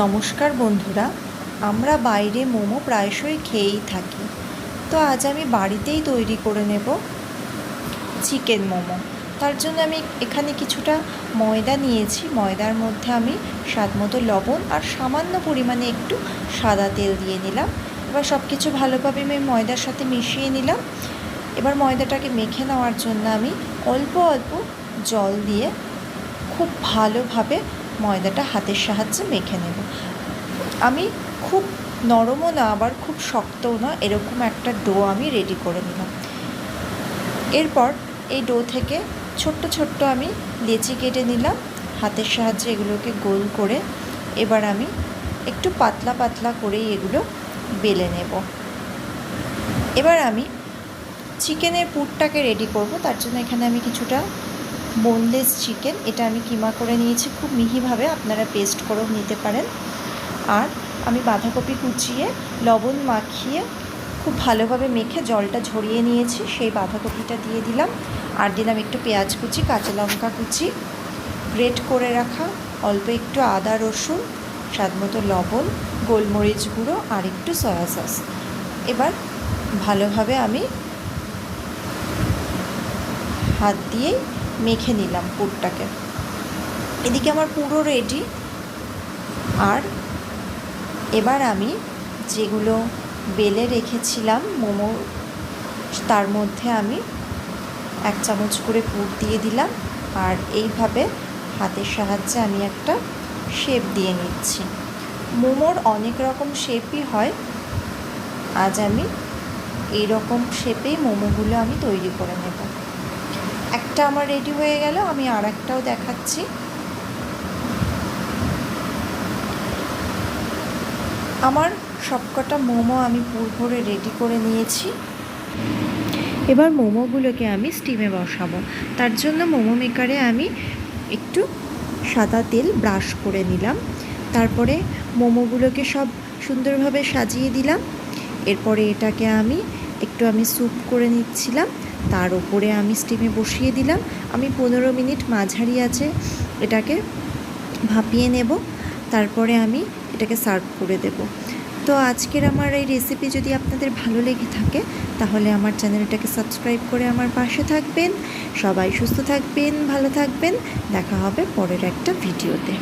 নমস্কার বন্ধুরা, আমরা বাইরে মোমো প্রায়শই খেয়েই থাকি। তো আজ আমি বাড়িতেই তৈরি করে নেব চিকেন মোমো। তার জন্য আমি এখানে কিছুটা ময়দা নিয়েছি। ময়দার মধ্যে আমি স্বাদমতো লবণ আর সামান্য পরিমাণে একটু সাদা তেল দিয়ে নিলাম। এবার সব কিছু ভালোভাবে আমি ময়দার সাথে মিশিয়ে নিলাম। এবার ময়দাটাকে মেখে নেওয়ার জন্য আমি অল্প অল্প জল দিয়ে খুব ভালোভাবে ময়দাটা হাতের সাহায্যে মেখে নেব। আমি খুব নরমও না আবার খুব শক্তও না, এরকম একটা ডো আমি রেডি করে নিলাম। এরপর এই ডো থেকে ছোট্ট ছোট্ট আমি লেচি কেটে নিলাম হাতের সাহায্যে। এগুলোকে গোল করে এবার আমি একটু পাতলা পাতলা করেই এগুলো বেলে নেব। এবার আমি চিকেনের পুরটাকে রেডি করব। তার জন্য এখানে আমি কিছুটা বোনলেস চিকেন, এটা আমি কিমা করে নিয়েছি খুব মিহিভাবে, আপনারা পেস্ট করেও নিতে পারেন। আর আমি বাঁধাকপি কুচিয়ে লবণ মাখিয়ে খুব ভালোভাবে মেখে জলটা ঝরিয়ে নিয়েছি, সেই বাঁধাকপিটা দিয়ে দিলাম। আর দিলাম একটু পেঁয়াজ কুচি, কাঁচা লঙ্কা কুচি, গ্রেট করে রাখা অল্প একটু আদা রসুন, স্বাদমতো লবণ, গোলমরিচ গুঁড়ো আর একটু সয়া সস। এবার ভালোভাবে আমি হাত দিয়েই মেখে নিলাম পুরটাকে। এদিকে আমার পুরো রেডি। আর এবার আমি যেগুলো বেলে রেখেছিলাম মোমো, তার মধ্যে আমি 1 চামচ করে পুর দিয়ে দিলাম। আর এইভাবে হাতের সাহায্যে আমি একটা শেপ দিয়ে নিচ্ছি। মোমোর অনেক রকম শেপই হয়, আজ আমি এই রকম শেপেই মোমোগুলো আমি তৈরি করে নেব। একটা আমার রেডি হয়ে গেল, আমি আর একটাও দেখাচ্ছি। আমার সবকটা মোমো আমি পুর ভরে রেডি করে নিয়েছি। এবার মোমোগুলোকে আমি স্টিমে বসাবো। তার জন্য মোমো মেকারে আমি একটু সাদা তেল ব্রাশ করে নিলাম। তারপরে মোমোগুলোকে সব সুন্দরভাবে সাজিয়ে দিলাম। এরপরে এটাকে আমি স্যুপ করে নিচ্ছিলাম, তার উপরে আমি স্টিমে বসিয়ে দিলাম। আমি 15 মিনিট মাঝারি আঁচে এটাকে ভাপিয়ে নেব। তারপরে আমি এটাকে সার্ভ করে দেব। তো আজকের আমার এই রেসিপি যদি আপনাদের ভালো লেগে থাকে তাহলে আমার চ্যানেলটাকে সাবস্ক্রাইব করে আমার পাশে থাকবেন। সবাই সুস্থ থাকবেন, ভালো থাকবেন। দেখা হবে পরের একটা ভিডিওতে।